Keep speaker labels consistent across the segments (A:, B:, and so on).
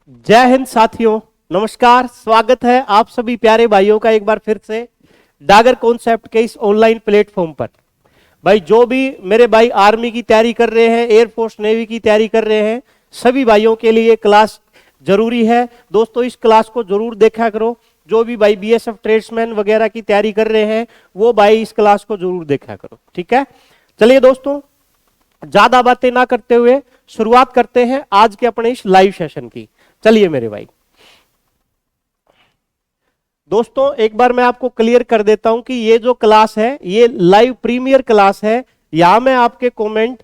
A: जय हिंद साथियों, नमस्कार। स्वागत है आप सभी प्यारे भाइयों का एक बार फिर से डागर कॉन्सेप्ट के इस ऑनलाइन प्लेटफॉर्म पर। भाई जो भी मेरे भाई आर्मी की तैयारी कर रहे हैं, एयरफोर्स नेवी की तैयारी कर रहे हैं, सभी भाइयों के लिए क्लास जरूरी है। दोस्तों इस क्लास को जरूर देखा करो। जो भी भाई बीएसएफ ट्रेड्समैन वगैरह की तैयारी कर रहे हैं वो भाई इस क्लास को जरूर देखा करो, ठीक है। चलिए दोस्तों, ज्यादा बातें ना करते हुए शुरुआत करते हैं आज के अपने इस लाइव सेशन की। चलिए मेरे भाई दोस्तों, एक बार मैं आपको क्लियर कर देता हूं कि ये जो क्लास है ये लाइव प्रीमियर क्लास है। यहां मैं आपके कमेंट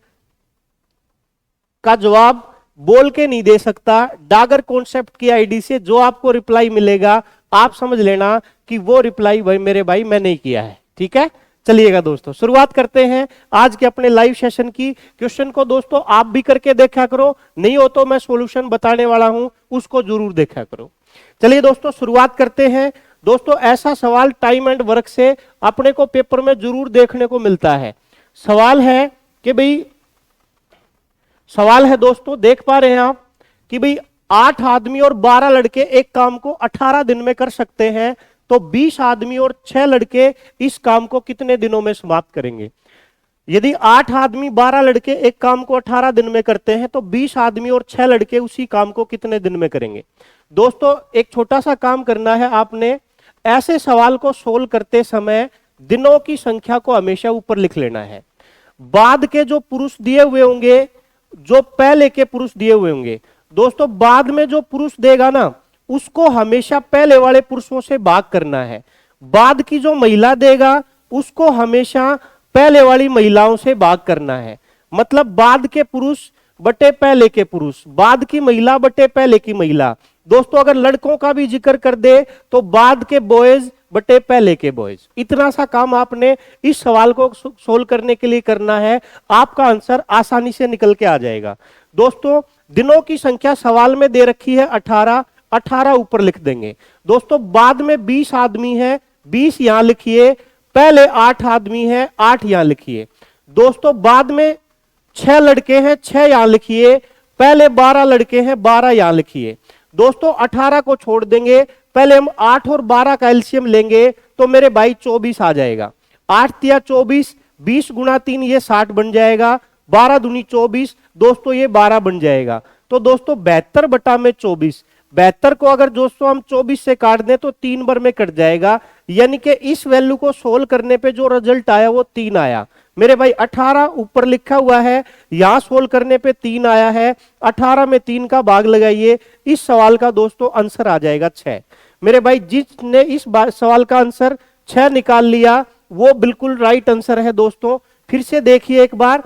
A: का जवाब बोल के नहीं दे सकता। डागर कॉन्सेप्ट की आईडी से जो आपको रिप्लाई मिलेगा आप समझ लेना कि वो रिप्लाई भाई मेरे भाई मैं नहीं किया है, ठीक है। चलिएगा दोस्तों, शुरुआत करते हैं आज के अपने लाइव सेशन की। क्वेश्चन को दोस्तों आप भी करके देखा करो, नहीं हो तो मैं सॉल्यूशन बताने वाला हूं, उसको जरूर देखा करो। चलिए दोस्तों शुरुआत करते हैं। दोस्तों ऐसा सवाल टाइम एंड वर्क से अपने को पेपर में जरूर देखने को मिलता है। सवाल है कि भाई, सवाल है दोस्तों, देख पा रहे हैं आप कि भाई 8 आदमी और 12 लड़के एक काम को 18 दिन में कर सकते हैं, तो 20 आदमी और 6 लड़के इस काम को कितने दिनों में समाप्त करेंगे। यदि 8 आदमी 12 लड़के एक काम को 18 दिन में करते हैं तो 20 आदमी और 6 लड़के उसी काम को कितने दिन में करेंगे। दोस्तों एक छोटा सा काम करना है आपने। ऐसे सवाल को सोल्व करते समय दिनों की संख्या को हमेशा ऊपर लिख लेना है। बाद के जो पुरुष दिए हुए होंगे, जो पहले के पुरुष दिए हुए होंगे, दोस्तों बाद में जो पुरुष देगा ना उसको हमेशा पहले वाले पुरुषों से भाग करना है। बाद की जो महिला देगा उसको हमेशा पहले वाली महिलाओं से भाग करना है। मतलब बाद के पुरुष बटे पहले के पुरुष, बाद की महिला बटे पहले की महिला। दोस्तों अगर लड़कों का भी जिक्र कर दे तो बाद के बॉयज बटे पहले के बॉयज। इतना सा काम आपने इस सवाल को सोल्व करने के लिए करना है, आपका आंसर आसानी से निकल के आ जाएगा। दोस्तों दिनों की संख्या सवाल में दे रखी है 18 ऊपर लिख देंगे। दोस्तों बाद में 20 आदमी है, 20 यहां लिखिए। पहले 8 आदमी है, 8 यहां लिखिए। दोस्तों बाद में 6 लड़के हैं, 6 यहां लिखिए। पहले 12 लड़के हैं, 12 यहां लिखिए। दोस्तों 18 को छोड़ देंगे, पहले हम 8 और 12 का एलसीएम लेंगे तो मेरे भाई 24 आ जाएगा। 8 तिया 24, 20 गुना 3 ये 60 बन जाएगा। 12 दूनी 24, दोस्तों ये 12 बन जाएगा। तो दोस्तों 72 बटा में 24, 72 को अगर दोस्तों हम 24 से काट दें तो 3 बार में कट जाएगा। यानी कि इस वैल्यू को सोल्व करने पे जो रिजल्ट आया वो 3 आया। मेरे भाई 18 ऊपर लिखा हुआ है, यहां सोल्व करने पे 3 आया है। 18 में 3 का भाग लगाइए, इस सवाल का दोस्तों आंसर आ जाएगा 6। मेरे भाई जिसने इस सवाल का आंसर 6 निकाल लिया वो बिल्कुल राइट आंसर है। दोस्तों फिर से देखिए एक बार,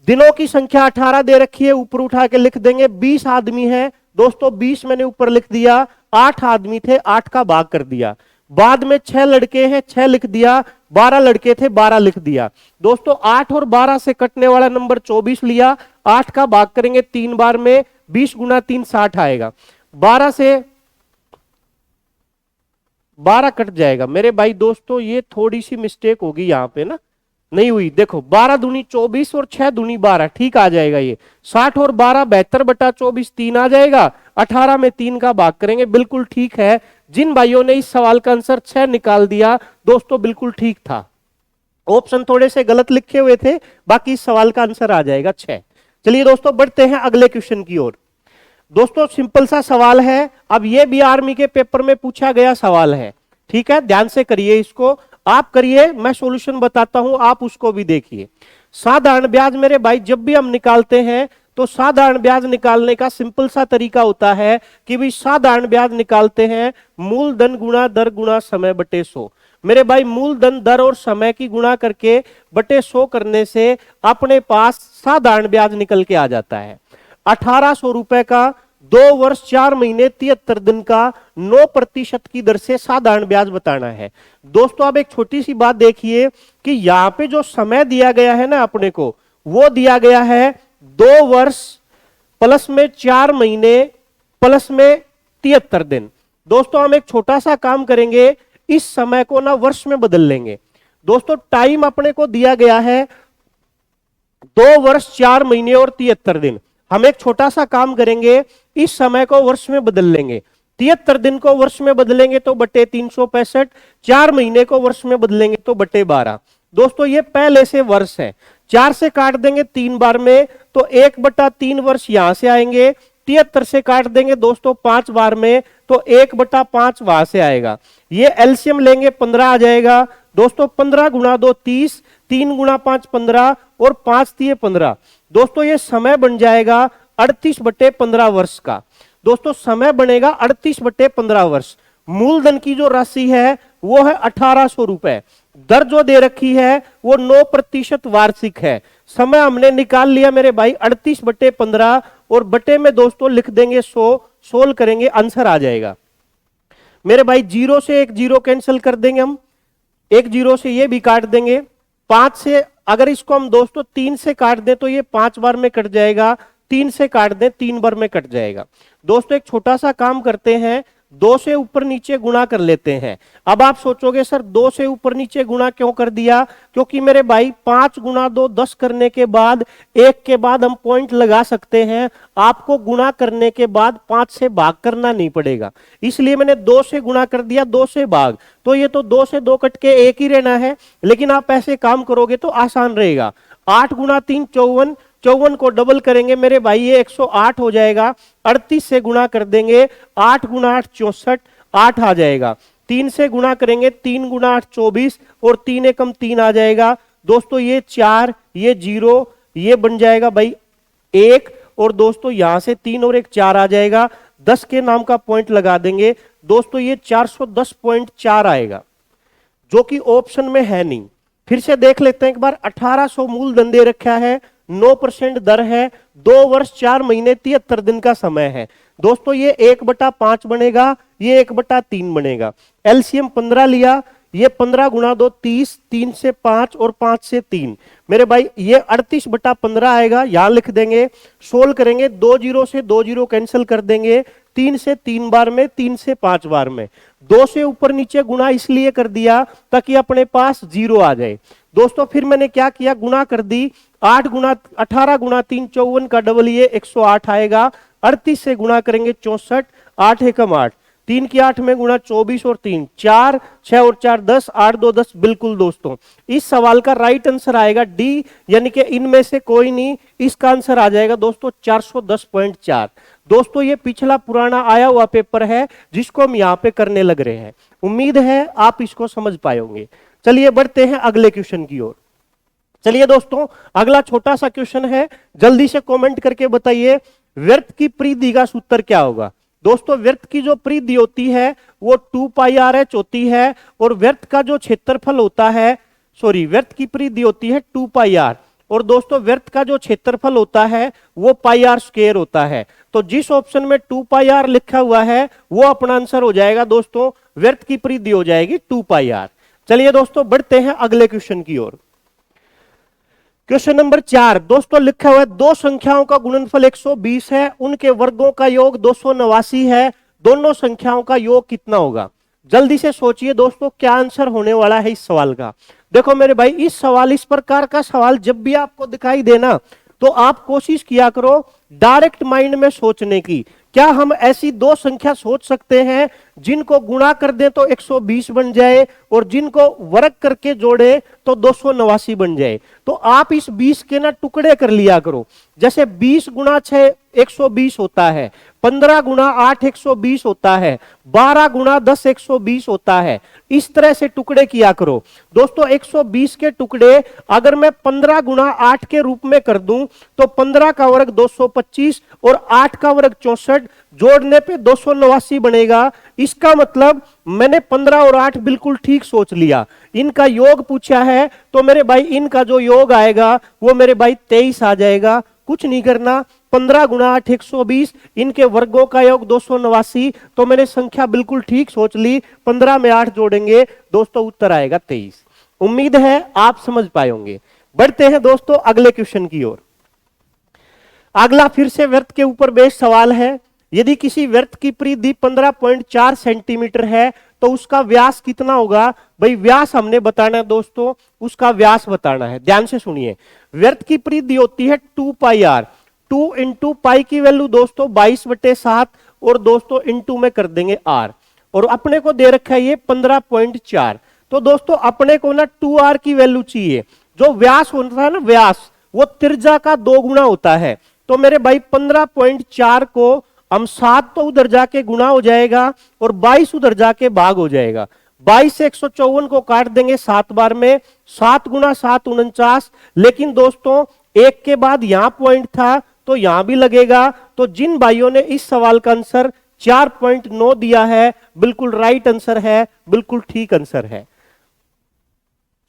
A: दिनों की संख्या 18 दे रखी है, ऊपर उठा के लिख देंगे। 20 आदमी है दोस्तों, 20 मैंने ऊपर लिख दिया। 8 आदमी थे, 8 का भाग कर दिया। बाद में 6 लड़के हैं, 6 लिख दिया। 12 लड़के थे, 12 लिख दिया। दोस्तों 8 और 12 से कटने वाला नंबर 24 लिया। 8 का भाग करेंगे 3 बार में, 20 गुना 3 60 आएगा। 12 से 12 कट जाएगा। मेरे भाई दोस्तों ये थोड़ी सी मिस्टेक होगी यहां पे ना, नहीं हुई। देखो 12 दूनी 24 और 6 दूनी 12, ठीक आ जाएगा। ये 60 और 12 72 बटा 24 3 आ जाएगा। 18 में 3 का भाग करेंगे, बिल्कुल ठीक है। जिन भाइयों ने इस सवाल का आंसर 6 निकाल दिया दोस्तों बिल्कुल ठीक था। ऑप्शन थोड़े से गलत लिखे हुए थे, बाकी इस सवाल का आंसर आ जाएगा 6। चलिए दोस्तों बढ़ते हैं अगले क्वेश्चन की ओर। दोस्तों सिंपल सा सवाल है, अब ये भी आर्मी के पेपर में पूछा गया सवाल है, ठीक है। ध्यान से करिए इसको, आप करिए, मैं सॉल्यूशन बताता हूं, आप उसको भी देखिए। साधारण ब्याज मेरे भाई जब भी हम निकालते हैं तो साधारण ब्याज निकालने का सिंपल सा तरीका होता है कि भाई साधारण ब्याज निकालते हैं मूलधन गुणा दर गुणा समय बटे 100। मेरे भाई मूलधन दर और समय की गुणा करके बटे 100 करने से अपने पास साधारण ब्याज निकल के आ जाता है। 1800 रुपए का 2 वर्ष 4 महीने 73 दिन का 9% की दर से साधारण ब्याज बताना है। दोस्तों अब एक छोटी सी बात देखिए कि यहां पे जो समय दिया गया है ना अपने को, वो दिया गया है 2 वर्ष प्लस में 4 महीने प्लस में 73 दिन। दोस्तों हम एक छोटा सा काम करेंगे, इस समय को ना वर्ष में बदल लेंगे। दोस्तों टाइम अपने को दिया गया है 2 वर्ष 4 महीने और 73 दिन। हम एक छोटा सा काम करेंगे, इस समय को वर्ष में बदल लेंगे। 73 दिन को वर्ष में बदलेंगे तो बटे 365, 4 महीने को वर्ष में बदलेंगे तो बटे 12। दोस्तों ये पहले से वर्ष है, 4 से काट देंगे 3 बार में तो 1/3 वर्ष यहां से आएंगे। 73 से काट देंगे दोस्तों 5 बार में तो 1/5 वहां से आएगा। ये एलसीएम लेंगे 15 आ जाएगा दोस्तों। 15 गुणा 2 30, 3 गुणा 5 15 और 5 3 15। दोस्तों ये समय बन जाएगा 38/15 वर्ष का। दोस्तों समय बनेगा 38/15 वर्ष। मूलधन की जो राशि है वो है 1800 रुपए। दर जो दे रखी है वो 9% वार्षिक है। समय हमने निकाल लिया मेरे भाई 38/15 और बटे में दोस्तों लिख देंगे 100, सोल्व करेंगे आंसर आ जाएगा मेरे भाई। 0 से एक 0 कैंसिल कर देंगे हम, एक 0 से ये भी काट देंगे। 5 से अगर इसको हम दोस्तों 3 से काट दें तो ये 5 बार में कट जाएगा। 3 से काट दें 3 बार में कट जाएगा। दोस्तों एक छोटा सा काम करते हैं, 2 से ऊपर नीचे गुणा कर लेते हैं। अब आप सोचोगे सर 2 से ऊपर नीचे गुणा क्यों कर दिया? क्योंकि मेरे भाई 5 गुणा 2 10 करने के बाद 1 के बाद हम पॉइंट लगा सकते हैं। आपको गुणा करने के बाद 5 से भाग करना नहीं पड़ेगा, इसलिए मैंने 2 से गुणा कर दिया, 2 से भाग। तो ये तो 2 से 2 कट के 1 ही रहना है, लेकिन आप ऐसे काम करोगे तो आसान रहेगा। 8 गुणा 3 54, 54 को डबल करेंगे मेरे भाई ये 108 हो जाएगा। 38 से गुणा कर देंगे, 8 गुणा 8 64, 8 आ जाएगा। 3 से गुणा करेंगे, 3 गुणा 8 24 और 3 एकम 3 आ जाएगा। दोस्तों ये 4, ये 0, ये बन जाएगा भाई 1 और दोस्तों यहां से 3 और 1 4 आ जाएगा। 10 के नाम का पॉइंट लगा देंगे दोस्तों, ये 410.4 आएगा जो कि ऑप्शन में है नहीं। फिर से देख लेते हैं एक बार। 1800 मूलधन दे रखा है, 9% दर है, 2 वर्ष 4 महीने 73 दिन का समय है। दोस्तों ये 1/5 बनेगा, ये 1/3 बनेगा। एलसीएम 15 लिया, ये 15 गुणा 2 30, 3 से 5 और 5 से 3 मेरे भाई ये 38/15 आएगा। यहां लिख देंगे, सोल्व करेंगे, 2 0 से 2 0 कैंसिल कर देंगे। 3 से 3 बार में, 3 से 5 बार में। 2 से ऊपर नीचे गुणा इसलिए कर दिया ताकि अपने पास 0 आ जाए। दोस्तों फिर मैंने क्या किया, गुणा कर दी। 18 गुणा 3 54 का डबल ये 108 आएगा। 38 से गुणा करेंगे 64, 8 एकम 8, 3 की 8 में गुणा 24 और 3 4, 6 और 4 10, 8 2 10। बिल्कुल दोस्तों इस सवाल का राइट आंसर आएगा डी, यानी कि इनमें से कोई नहीं। इसका आंसर आ जाएगा दोस्तों 410.4। दोस्तों ये पिछला पुराना आया हुआ पेपर है जिसको हम यहाँ पे करने लग रहे हैं। उम्मीद है आप इसको समझ पाएंगे। चलिए बढ़ते हैं अगले क्वेश्चन की ओर। चलिए दोस्तों अगला छोटा सा क्वेश्चन है, जल्दी से कमेंट करके बताइए व्यर्थ की परिधि का सूत्र क्या होगा। दोस्तों व्यर्थ की जो परिधि होती है वो 2πr/h होती है और व्यर्थ का जो क्षेत्रफल होता है, व्यर्थ की परिधि होती है 2πr और दोस्तों व्यर्थ का जो क्षेत्रफल होता है वो πr² होता है। तो जिस ऑप्शन में 2πr लिखा हुआ है वो अपना आंसर हो जाएगा दोस्तों, व्यर्थ की परिधि हो जाएगी 2πr। चलिए दोस्तों बढ़ते हैं अगले क्वेश्चन की ओर। क्वेश्चन नंबर 4 दोस्तों लिखा हुआ है दो संख्याओं का गुणनफल 120 है, उनके वर्गों का योग 289 है, दोनों संख्याओं का योग कितना होगा। जल्दी से सोचिए दोस्तों क्या आंसर होने वाला है इस सवाल का। देखो मेरे भाई इस प्रकार का सवाल जब भी आपको दिखाई देना तो आप कोशिश किया करो डायरेक्ट माइंड में सोचने की। क्या हम ऐसी दो संख्या सोच सकते हैं जिनको गुणा कर दें तो 120 बन जाए और जिनको वर्ग करके जोड़े तो 289 बन जाए। तो आप इस 20 के ना टुकड़े कर लिया करो। जैसे 20 गुणा 6 120 होता है, 15 गुणा 8 120 होता है, 12 गुणा 10 120 होता है। इस तरह से टुकड़े किया करो दोस्तों। 120 के टुकड़े अगर मैं 15 गुणा 8 के रूप में कर दूं तो 15 का वर्ग 225 और 8 का वर्ग 64, जोड़ने पे 289 बनेगा। इसका मतलब मैंने 15 और 8 बिल्कुल ठीक सोच लिया। इनका योग पूछा है तो मेरे भाई इनका जो योग आएगा वो मेरे भाई 23 आ जाएगा। कुछ नहीं करना, 15 गुणा 8 120, इनके वर्गों का योग 289। तो मैंने संख्या बिल्कुल ठीक सोच ली, 15 में 8 जोड़ेंगे दोस्तों उत्तर आएगा 23। उम्मीद है आप समझ पाएंगे। बढ़ते हैं दोस्तों अगले क्वेश्चन की ओर। अगला फिर से व्यर्थ के ऊपर बेस्ड सवाल है। यदि किसी व्यर्थ की परिधि 15.4 सेंटीमीटर है तो उसका व्यास कितना होगा। भाई व्यास हमने बताना है दोस्तों, उसका व्यास बताना है। ध्यान से सुनिए, व्यर्थ की परिधि होती है 2πr। 2 इंटू पाई की वैल्यू दोस्तों 22/7 और दोस्तों इंटू में कर देंगे r, और अपने को दे रखा है ये 15.4। तो दोस्तों अपने को ना 2r की वैल्यू चाहिए। जो व्यास होता है ना, व्यास वो त्रिज्या का 2 गुना होता है। तो मेरे भाई 15.4 को हम 7 तो उधर जाके गुना हो जाएगा और 22 उधर जाके भाग हो जाएगा। 22 से 154 को काट देंगे 7 बार में, 7 गुना 7 49। लेकिन दोस्तों एक के बाद यहां पॉइंट था तो यहां भी लगेगा। तो जिन भाइयों ने इस सवाल का आंसर 4.9 दिया है, बिल्कुल राइट आंसर है, बिल्कुल ठीक आंसर है।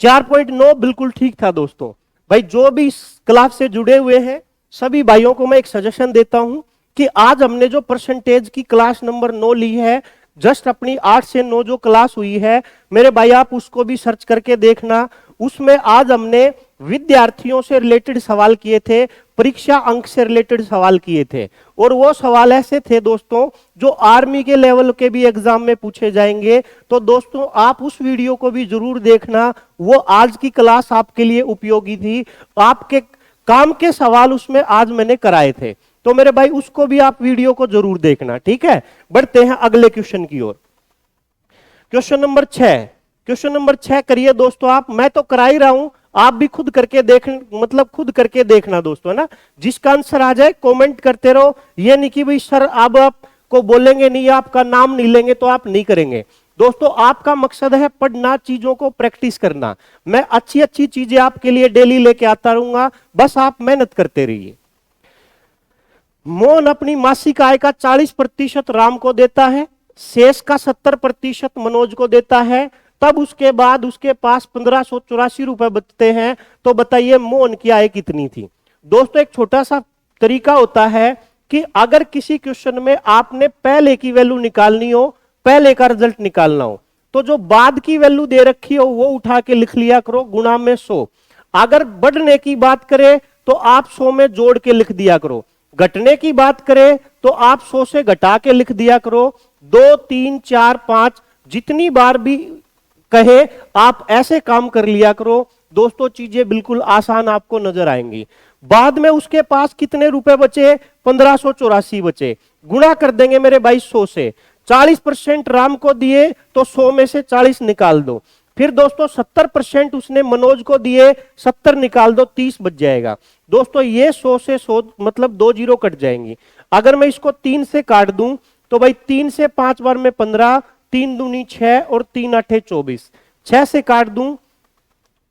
A: 4.9 बिल्कुल ठीक था दोस्तों। भाई जो भी इस क्लास से जुड़े हुए हैं सभी भाइयों को मैं एक सजेशन देता हूं कि आज हमने जो परसेंटेज की क्लास नंबर 9 ली है, जस्ट अपनी 8 से 9 जो क्लास हुई है मेरे भाई, आप उसको भी सर्च करके देखना। उसमें आज हमने विद्यार्थियों से रिलेटेड सवाल किए थे, परीक्षा अंक से रिलेटेड सवाल किए थे, और वो सवाल ऐसे थे दोस्तों जो आर्मी के लेवल के भी एग्जाम में पूछे जाएंगे। तो दोस्तों आप उस वीडियो को भी जरूर देखना, वो आज की क्लास आपके लिए उपयोगी थी। आपके काम के सवाल उसमें आज मैंने कराए थे, तो मेरे भाई उसको भी आप वीडियो को जरूर देखना, ठीक है। बढ़ते हैं अगले क्वेश्चन की ओर। क्वेश्चन नंबर 6, क्वेश्चन नंबर 6 करिए दोस्तों आप। मैं तो करा ही रहा हूं, आप भी खुद करके देख, मतलब खुद करके देखना दोस्तों, है ना। जिसका आंसर आ जाए कमेंट करते रहो। ये नहीं कि भाई सर अब आपको बोलेंगे नहीं, आपका नाम नहीं लेंगे तो आप नहीं करेंगे। दोस्तों आपका मकसद है पढ़ना, चीजों को प्रैक्टिस करना। मैं अच्छी अच्छी चीजें आपके लिए डेली लेके आता रहूंगा, बस आप मेहनत करते रहिए। मोहन अपनी मासिक आय का 40% राम को देता है, शेष का 70% मनोज को देता है, तब उसके बाद उसके पास 1584 रुपए बचते हैं। तो बताइए मोहन की आय कितनी थी। दोस्तों एक छोटा सा तरीका होता है कि अगर किसी क्वेश्चन में आपने पहले की वैल्यू निकालनी हो, पहले का रिजल्ट निकालना हो, तो जो बाद की वैल्यू दे रखी हो वो उठा के लिख लिया करो गुणा में 100। अगर बढ़ने की बात करें तो आप 100 में जोड़ के लिख दिया करो, घटने की बात करें तो आप 100 से घटा के लिख दिया करो। 2 3 4 5 जितनी बार भी कहे आप ऐसे काम कर लिया करो। दोस्तों चीजें बिल्कुल आसान आपको नजर आएंगी। बाद में उसके पास कितने रुपए बचे, 1584 बचे, गुणा कर देंगे मेरे भाई 100 से। 40% राम को दिए तो 100 में से 40 निकाल दो। फिर दोस्तों 70% उसने मनोज को दिए, 70 निकाल दो, 30 बच जाएगा। दोस्तों ये 100 से 100 मतलब 2 जीरो कट जाएंगी। अगर मैं इसको 3 से काट दूं तो भाई 3 से 5 बार में 15, 3 दूनी 6 और 3 8 24। 6 से काट दूं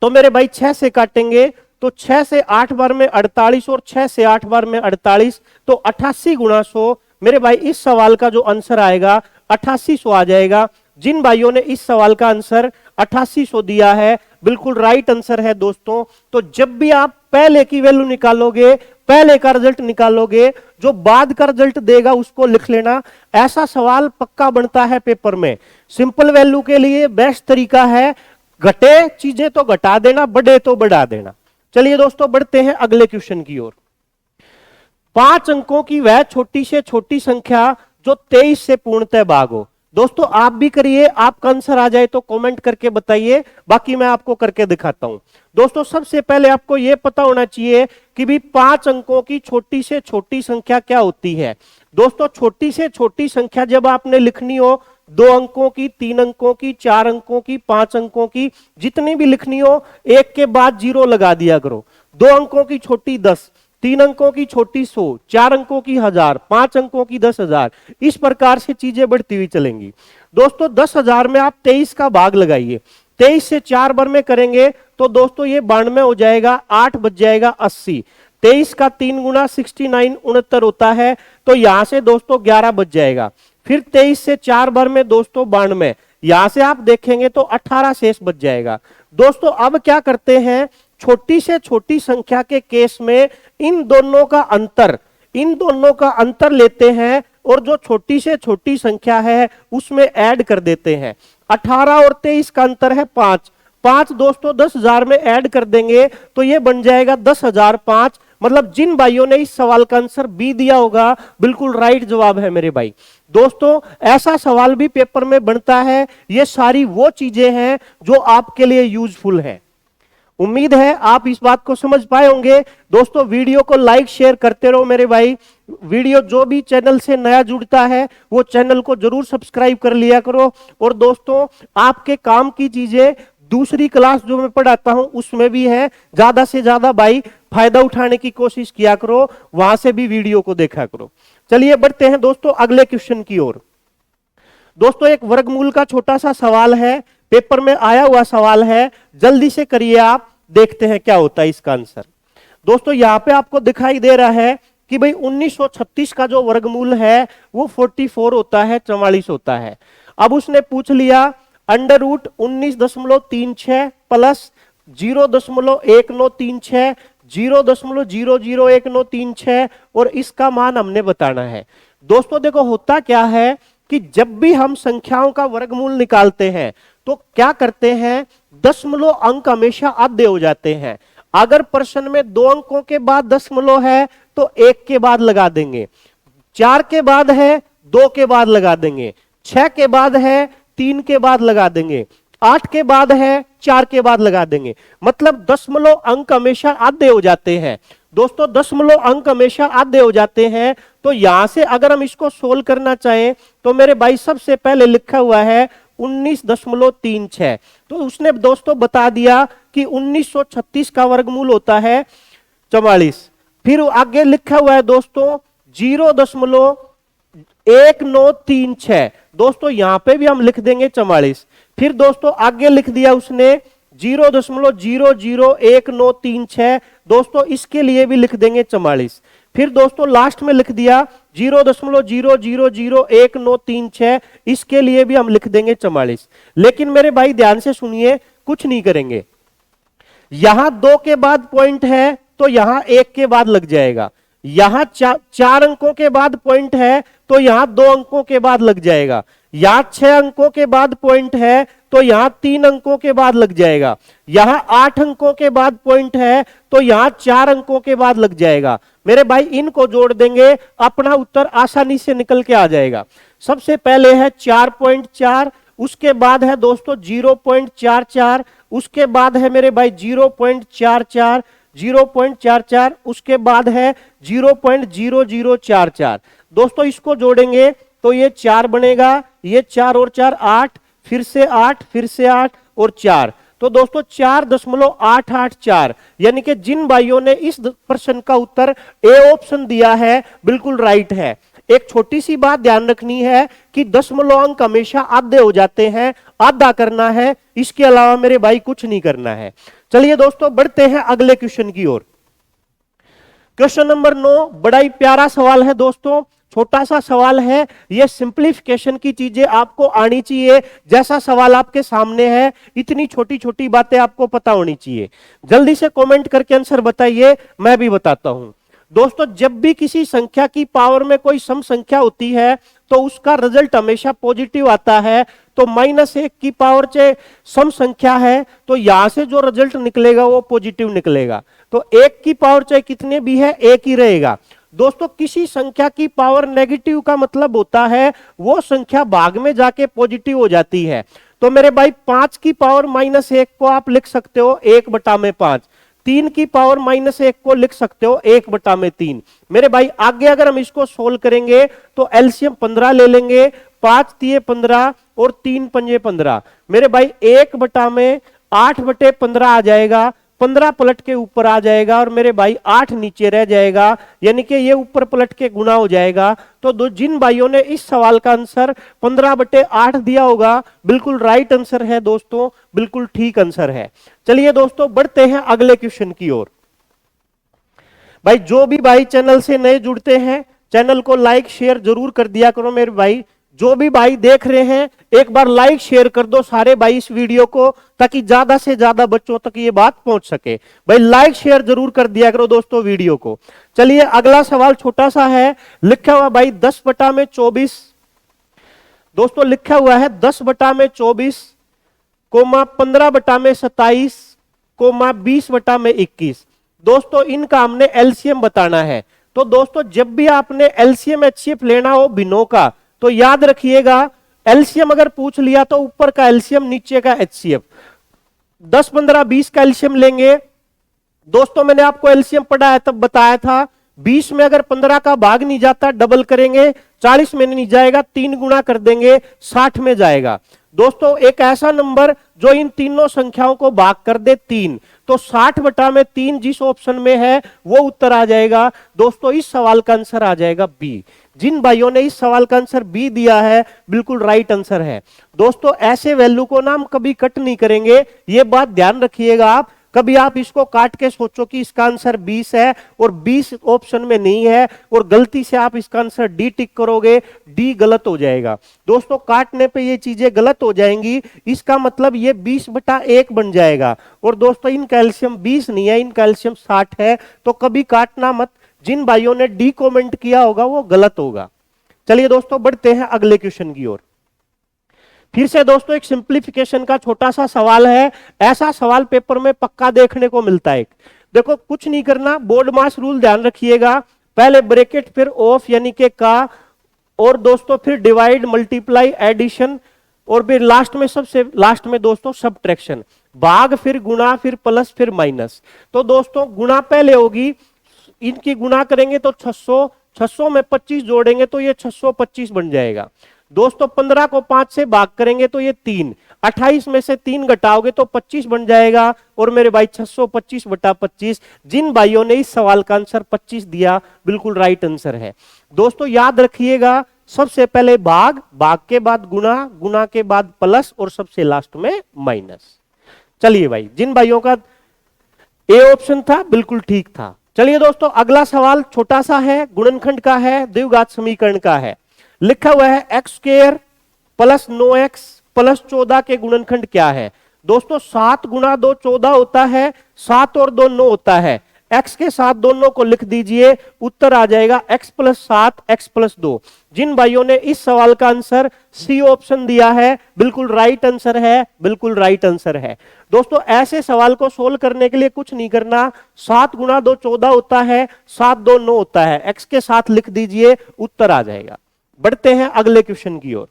A: तो मेरे भाई 6 से काटेंगे तो 6 से 8 बार में 48 और 6 से 8 बार में 48, तो 88 गुणा 100। मेरे भाई इस सवाल का जो आंसर आएगा 8800 आ जाएगा। जिन भाइयों ने इस सवाल का आंसर 8800 दिया है बिल्कुल राइट आंसर है दोस्तों। तो जब भी आप पहले की वैल्यू निकालोगे, पहले का रिजल्ट निकालोगे, जो बाद का रिजल्ट देगा उसको लिख लेना। ऐसा सवाल पक्का बनता है पेपर में। सिंपल वैल्यू के लिए बेस्ट तरीका है घटे चीजें तो घटा देना, बढ़े तो बढ़ा देना। चलिए दोस्तों बढ़ते हैं अगले क्वेश्चन की ओर। 5 अंकों की वह छोटी से छोटी संख्या जो 23 से पूर्णतः भाग हो। दोस्तों आप भी करिए, आपका आंसर आ जाए तो कमेंट करके बताइए, बाकी मैं आपको करके दिखाता हूं। दोस्तों सबसे पहले आपको यह पता होना चाहिए कि भी 5 अंकों की छोटी से छोटी संख्या क्या होती है। दोस्तों छोटी से छोटी संख्या जब आपने लिखनी हो, 2 अंकों की, 3 अंकों की, 4 अंकों की, 5 अंकों की, जितनी भी लिखनी हो एक के बाद 0 लगा दिया करो। 2 अंकों की छोटी 10, 3 अंकों की छोटी 100, 4 अंकों की 1000, 5 अंकों की 10,000, इस प्रकार से चीजें बढ़ती हुई चलेंगी। दोस्तों 10,000 में आप 23 का भाग लगाइए, 23 से 4 बार में करेंगे तो दोस्तों ये 92 हो जाएगा, 8 बच जाएगा 80। 23 का 3 गुना 69 69 होता है, तो यहां से दोस्तों 11 बच जाएगा। फिर 23 से 4 बार में दोस्तों 92, यहां से आप देखेंगे तो 18 शेष बच जाएगा। दोस्तों अब क्या करते हैं, छोटी से छोटी संख्या के केस में इन दोनों का अंतर लेते हैं और जो छोटी से छोटी संख्या है उसमें ऐड कर देते हैं। 18 और 23 का अंतर है 5, 5 दोस्तों 10,000 में ऐड कर देंगे तो ये बन जाएगा 10,005। मतलब जिन भाइयों ने इस सवाल का आंसर बी दिया होगा बिल्कुल राइट जवाब है मेरे भाई। दोस्तों ऐसा सवाल भी पेपर में बनता है। ये सारी वो चीजें हैं जो आपके लिए यूजफुल है। उम्मीद है आप इस बात को समझ पाए होंगे। दोस्तों वीडियो को लाइक शेयर करते रहो मेरे भाई। वीडियो जो भी चैनल से नया जुड़ता है वो चैनल को जरूर सब्सक्राइब कर लिया करो। और दोस्तों आपके काम की चीजें दूसरी क्लास जो मैं पढ़ाता हूं उसमें भी है, ज्यादा से ज्यादा भाई फायदा उठाने की कोशिश किया करो, वहां से भी वीडियो को देखा करो। चलिए बढ़ते हैं दोस्तों अगले क्वेश्चन की ओर। दोस्तों एक वर्गमूल का छोटा सा सवाल है, पेपर में आया हुआ सवाल है, जल्दी से करिए आप, देखते हैं क्या होता है इसका आंसर। दोस्तों यहां पे आपको दिखाई दे रहा है कि भाई 1936 का जो वर्गमूल है वो 44 होता है, 44 होता है। अब उसने पूछ लिया अंडर रूट 19.36 प्लस 0.1936 0.001936 और इसका मान हमने बताना है। दोस्तों देखो होता क्या है कि जब भी हम संख्याओं का वर्गमूल निकालते हैं तो क्या करते हैं, दशमलव अंक हमेशा आधे हो जाते हैं। अगर प्रश्न में 2 अंकों के बाद दशमलव है तो 1 के बाद लगा देंगे, 4 के बाद है 2 के बाद लगा देंगे, 6 के बाद है 3 के बाद लगा देंगे, 8 के बाद है 4 के बाद लगा देंगे। मतलब दशमलव अंक हमेशा आधे हो जाते हैं। दोस्तों दशमलव अंक हमेशा आधे हो जाते हैं, तो यहां से अगर हम इसको सोल्व करना चाहें तो मेरे भाई सबसे पहले लिखा हुआ है 19.36। तो उसने दोस्तों बता दिया कि 1936 का वर्गमूल होता है 44। फिर आगे लिखा हुआ है दोस्तों 0.1936। दोस्तों यहां पे भी हम लिख देंगे 44। फिर दोस्तों आगे लिख दिया उसने 0.001936। दोस्तों इसके लिए भी लिख देंगे 44। फिर दोस्तों लास्ट में लिख दिया 0.000136, इसके लिए भी हम लिख देंगे 44। लेकिन मेरे भाई ध्यान से सुनिए, कुछ नहीं करेंगे। यहां 2 के बाद पॉइंट है तो यहां 1 के बाद लग जाएगा, यहां 4 अंकों के बाद पॉइंट है तो यहां 2 अंकों के बाद लग जाएगा, यहां 6 अंकों के बाद पॉइंट है तो यहां 3 अंकों के बाद लग जाएगा, यहां 8 अंकों के बाद पॉइंट है तो यहां 4 अंकों के बाद लग जाएगा। मेरे भाई इनको जोड़ देंगे, अपना उत्तर आसानी से निकल के आ जाएगा। सबसे पहले है 4.4, उसके बाद है दोस्तों 0.44, उसके बाद है मेरे भाई 0.44, 0.44, उसके बाद है 0.0044। दोस्तों इसको जोड़ेंगे तो ये 4 बनेगा, ये 4 और 4 8, फिर से 8, फिर से 8 और 4। तो दोस्तों 4.884, यानी कि जिन भाइयों ने इस प्रश्न का उत्तर ए ऑप्शन दिया है बिल्कुल राइट है। एक छोटी सी बात ध्यान रखनी है कि दशमलव अंक हमेशा आधे हो जाते हैं, आधा करना है, इसके अलावा मेरे भाई कुछ नहीं करना है। चलिए दोस्तों बढ़ते हैं अगले क्वेश्चन की ओर। क्वेश्चन नंबर 9 बड़ा ही प्यारा सवाल है दोस्तों, छोटा सा सवाल है। यह सिंप्लीफिकेशन की चीजें आपको आनी चाहिए। जैसा सवाल आपके सामने है इतनी छोटी छोटी बातें आपको पता होनी चाहिए। जल्दी से कमेंट करके आंसर बताइए, मैं भी बताता हूं। दोस्तों जब भी किसी संख्या की पावर में कोई सम संख्या होती है तो उसका रिजल्ट हमेशा पॉजिटिव आता है। तो -1 की पावर चाहे सम संख्या है तो यहां से जो रिजल्ट निकलेगा वो पॉजिटिव निकलेगा। तो 1 की पावर चाहे कितने भी है 1 ही रहेगा। दोस्तों किसी संख्या की पावर नेगेटिव का मतलब होता है वो संख्या भाग में जाके पॉजिटिव हो जाती है। तो मेरे भाई 5 की पावर -1 को आप लिख सकते हो 1/5, 3 की पावर -1 को लिख सकते हो 1/3। मेरे भाई आगे अगर हम इसको सोल्व करेंगे तो एलसीएम 15 ले लेंगे, 5 तिये 15 और 3 पंजे 15। मेरे भाई 1/8/15 आ जाएगा, 15 पलट के ऊपर आ जाएगा और मेरे भाई 8 नीचे रह जाएगा, यानी कि ये ऊपर पलट के गुना हो जाएगा। तो जिन भाइयों ने इस सवाल का आंसर 15/8 दिया होगा बिल्कुल राइट आंसर है दोस्तों, बिल्कुल ठीक आंसर है। चलिए दोस्तों बढ़ते हैं अगले क्वेश्चन की ओर। भाई जो भी भाई चैनल से नए जुड़ते हैं चैनल को लाइक शेयर जरूर कर दिया करो। मेरे भाई जो भी भाई देख रहे हैं एक बार लाइक शेयर कर दो सारे भाई इस वीडियो को, ताकि ज्यादा से ज्यादा बच्चों तक ये बात पहुंच सके। भाई लाइक शेयर जरूर कर दिया करो दोस्तों वीडियो को। चलिए अगला सवाल छोटा सा है, लिखा हुआ भाई 10/24। दोस्तों लिखा हुआ है 10/24, 15/27, 20/21। दोस्तों इनका हमने एलसीएम बताना है। तो दोस्तों जब भी आपने एलसीएम एचसीएफ लेना हो भिन्नों का तो याद रखिएगा एलसीएम अगर पूछ लिया तो ऊपर का एलसीएम नीचे का एचसीएफ। 10 15 20 का एलसीएम लेंगे। दोस्तों मैंने आपको एलसीएम पढ़ाया तब बताया था 20 में अगर 15 का भाग नहीं जाता डबल करेंगे, 40 में नहीं जाएगा 3 गुना कर देंगे 60 में जाएगा। दोस्तों एक ऐसा नंबर जो इन तीनों संख्याओं को भाग कर दे 3, तो 60 बटा में 3 जिस ऑप्शन में है वो उत्तर आ जाएगा। दोस्तों इस सवाल का आंसर आ जाएगा बी। जिन भाइयों ने इस सवाल का आंसर बी दिया है बिल्कुल राइट आंसर है। दोस्तों ऐसे वैल्यू को ना हम कभी कट नहीं करेंगे, ये बात ध्यान रखिएगा आप। कभी आप इसको काट के सोचो कि इसका आंसर 20 है और 20 ऑप्शन में नहीं है और गलती से आप इसका आंसर डी टिक करोगे, डी गलत हो जाएगा। दोस्तों काटने पे ये चीजें गलत हो जाएंगी, इसका मतलब ये 20/1 बन जाएगा। और दोस्तों इन कैल्शियम 20 नहीं है, इन कैल्शियम 60 है, तो कभी काटना मत। जिन भाइयों ने डी कमेंट किया होगा वो गलत होगा। चलिए दोस्तों बढ़ते हैं अगले क्वेश्चन की ओर। फिर से दोस्तों एक सिंप्लीफिकेशन का छोटा सा सवाल है। ऐसा सवाल पेपर में पक्का देखने को मिलता है। देखो कुछ नहीं करना, बोर्ड मास रूल ध्यान रखिएगा। पहले ब्रैकेट फिर ऑफ यानी के का, और दोस्तों फिर डिवाइड मल्टीप्लाई एडिशन, और फिर लास्ट में सबसे लास्ट में दोस्तों सब्ट्रैक्शन, भाग फिर गुणा फिर प्लस फिर माइनस। तो दोस्तों गुणा पहले होगी, इनकी गुणा करेंगे तो 600, 600 में 25 जोड़ेंगे तो ये 625 बन जाएगा। दोस्तों 15 को 5 से भाग करेंगे तो ये 3, 28 में से 3 घटाओगे तो 25 बन जाएगा। और मेरे भाई 625/25। जिन भाइयों ने इस सवाल का आंसर 25 दिया बिल्कुल राइट आंसर है। दोस्तों याद रखिएगा सबसे पहले भाग, भाग के बाद गुणा, गुणा के बाद प्लस और सबसे लास्ट में माइनस। चलिए भाई जिन भाइयों का ए ऑप्शन था बिल्कुल ठीक था। चलिए दोस्तों अगला सवाल छोटा सा है, गुणनखंड का है, द्विघात समीकरण का है। लिखा हुआ है x² प्लस 9x प्लस 14 के गुणनखंड क्या है। दोस्तों 7 गुणा 2 14 होता है, 7 और 2 9 होता है। x के साथ दोनों को लिख दीजिए, उत्तर आ जाएगा x + 7 x + 2। जिन भाइयों ने इस सवाल का आंसर सी ऑप्शन दिया है बिल्कुल राइट आंसर है, बिल्कुल राइट आंसर है। दोस्तों ऐसे सवाल को सोल्व करने के लिए कुछ नहीं करना, 7 गुणा 2 14 होता है, 7 2 9 होता है, x के साथ लिख दीजिए, उत्तर आ जाएगा। बढ़ते हैं अगले क्वेश्चन की ओर।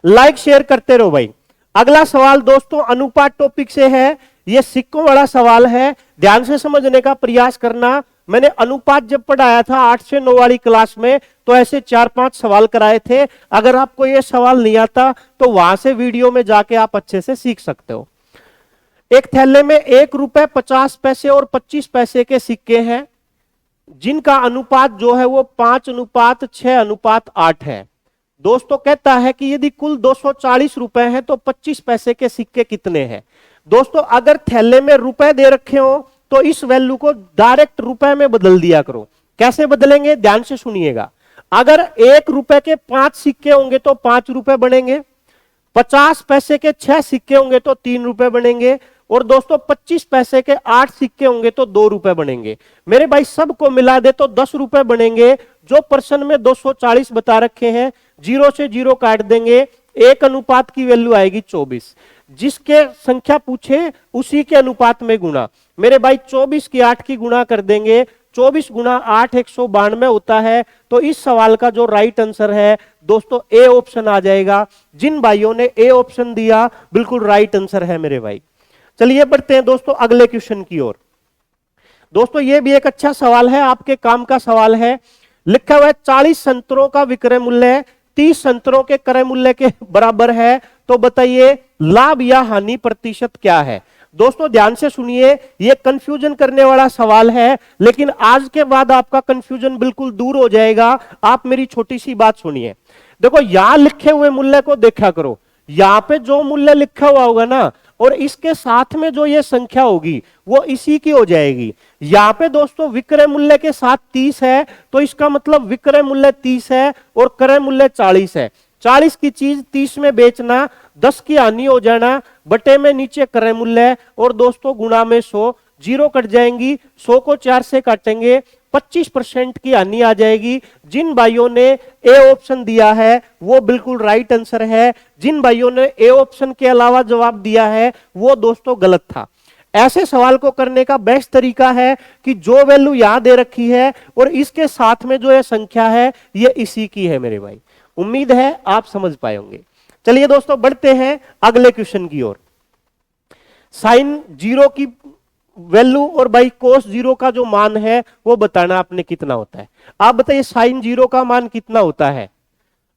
A: लाइक शेयर करते रहो भाई। अगला सवाल दोस्तों अनुपात टॉपिक से है, यह सिक्कों वाला सवाल है, ध्यान से समझने का प्रयास करना। मैंने अनुपात जब पढ़ाया था 8 से 9 वाली क्लास में तो ऐसे 4-5 सवाल कराए थे। अगर आपको यह सवाल नहीं आता तो वहां से वीडियो में जाके आप अच्छे से सीख सकते हो। एक थैले में 1 रुपए 50 पैसे और 25 पैसे के सिक्के हैं, जिनका अनुपात जो है वो 5:6:8 है। दोस्तों कहता है कि यदि कुल 240 रुपए हैं तो 25 पैसे के सिक्के कितने हैं। दोस्तों अगर थैले में रुपए दे रखे हो तो इस वैल्यू को डायरेक्ट रुपए में बदल दिया करो। कैसे बदलेंगे ध्यान से सुनिएगा। अगर 1 रुपए के 5 सिक्के होंगे तो 5 रुपए बनेंगे, 50 पैसे के 6 सिक्के होंगे तो 3 रुपए बनेंगे, और दोस्तों 25 पैसे के 8 सिक्के होंगे तो 2 रुपए बनेंगे। मेरे भाई सबको मिला दे तो 10 रुपए बनेंगे। जो प्रश्न में 240 बता रखे हैं, 0 से 0 काट देंगे, 1 अनुपात की वैल्यू आएगी 24। जिसके संख्या पूछे उसी के अनुपात में गुणा। मेरे भाई 24 की 8 की गुणा कर देंगे, 24 गुणा 8 192 होता है। तो इस सवाल का जो राइट आंसर है दोस्तों ए ऑप्शन आ जाएगा। जिन भाइयों ने ए ऑप्शन दिया बिल्कुल राइट आंसर है मेरे भाई। चलिए बढ़ते हैं दोस्तों अगले क्वेश्चन की ओर। दोस्तों ये भी एक अच्छा सवाल है, आपके काम का सवाल है। लिखा हुआ है 40 संतरों का विक्रय मूल्य 30 संतरों के क्रय मूल्य के बराबर है, तो बताइए लाभ या हानि प्रतिशत क्या है। दोस्तों ध्यान से सुनिए, यह कंफ्यूजन करने वाला सवाल है, लेकिन आज के बाद आपका कंफ्यूजन बिल्कुल दूर हो जाएगा। आप मेरी छोटी सी बात सुनिए। देखो यहां लिखे हुए मूल्य को देखा करो, यहां पे जो मूल्य लिखा हुआ होगा ना और इसके साथ में जो ये संख्या होगी वो इसी की हो जाएगी। यहां पे दोस्तों विक्रय मूल्य के साथ 30 है तो इसका मतलब विक्रय मूल्य 30 है और क्रय मूल्य 40 है। 40 की चीज 30 में बेचना, 10 की हानि हो जाना, बटे में नीचे क्रय मूल्य और दोस्तों गुणा में 100, 0 कट जाएंगी, 100 को 4 से काटेंगे, 25% की हानि आ जाएगी। जिन भाइयों ने ए ऑप्शन दिया है वो बिल्कुल राइट आंसर है। जिन भाइयों ने ए ऑप्शन के अलावा जवाब दिया है वो दोस्तों गलत था। ऐसे सवाल को करने का बेस्ट तरीका है कि जो वैल्यू यहां दे रखी है और इसके साथ में जो ये संख्या है ये इसी की है मेरे भाई। उम्मीद है आप समझ पाएंगे। चलिए दोस्तों बढ़ते हैं अगले क्वेश्चन की ओर। साइन जीरो की वैल्यू और भाई कोस जीरो का जो मान है वो बताना आपने कितना होता है। आप बताइए साइन जीरो का मान कितना होता है?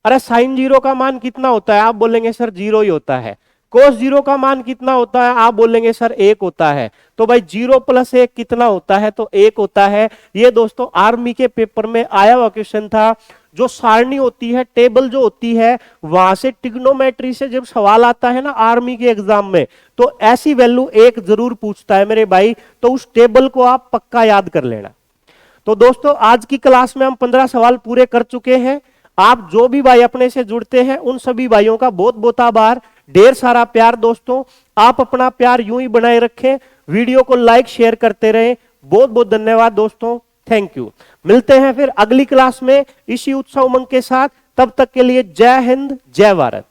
A: अरे साइन जीरो का मान कितना होता है? आप बोलेंगे सर जीरो ही होता है। कोस जीरो का मान कितना होता है? आप बोलेंगे सर एक होता है। तो भाई जीरो प्लस एक कितना होता है? तो एक होता है। ये दोस्तों आर्मी के पेपर में आया हुआ क्वेश्चन था। जो सारणी होती है, टेबल जो होती है, वहां से ट्रिग्नोमेट्री से जब सवाल आता है ना आर्मी के एग्जाम में, तो ऐसी वैल्यू एक जरूर पूछता है मेरे भाई। तो उस टेबल को आप पक्का याद कर लेना। तो दोस्तों आज की क्लास में हम 15 सवाल पूरे कर चुके हैं। आप जो भी भाई अपने से जुड़ते हैं उन सभी भाइयों का बहुत बहुत आभार, ढेर सारा प्यार। दोस्तों आप अपना प्यार यूं ही बनाए रखें, वीडियो को लाइक शेयर करते रहें। बहुत बहुत धन्यवाद दोस्तों, थैंक यू। मिलते हैं फिर अगली क्लास में इसी उत्साह उमंग के साथ। तब तक के लिए जय हिंद, जय भारत।